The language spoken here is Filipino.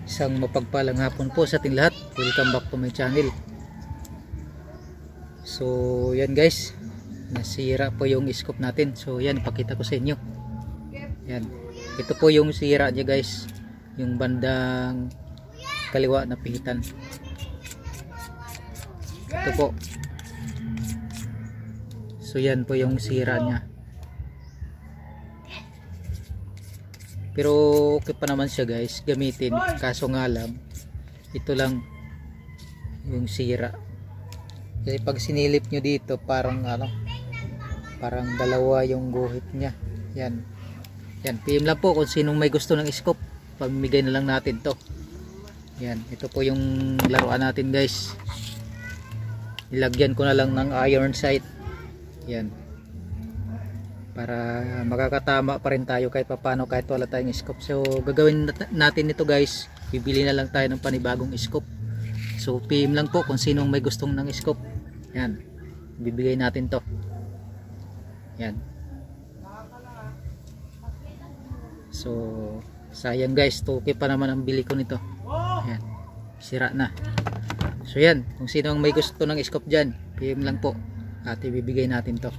Isang mapagpalang hapon po sa ating lahat. Welcome back to my channel. So yan guys, nasira po yung scope natin. So yan, ipakita ko sa inyo. Yan, ito po yung sira niya guys, yung bandang kaliwa na pihitan. Ito po. So yan po yung sira niya. Pero okay pa naman siya guys, gamitin. Kaso nga lang, ito lang yung sira. Kasi pag sinilip nyo dito, parang parang dalawa yung guhit niya. Yan. Yan, PM lang po kung sinong may gusto ng scope. Pamimigay na lang natin to. Yan, ito po yung laruan natin guys. Ilagyan ko na lang ng iron sight. Yan. Para makakatama pa rin tayo kahit papano, kahit wala tayong scope. So gagawin natin ito guys, bibili na lang tayo ng panibagong scope. So PM lang po kung sinong may gustong ng scope. Yan, bibigay natin to. Yan. So sayang guys, 2K pa naman ang bili ko nito. Yan, sira na. So yan, kung sino ang may gusto ng scope dyan, PM lang po at ibibigay natin to.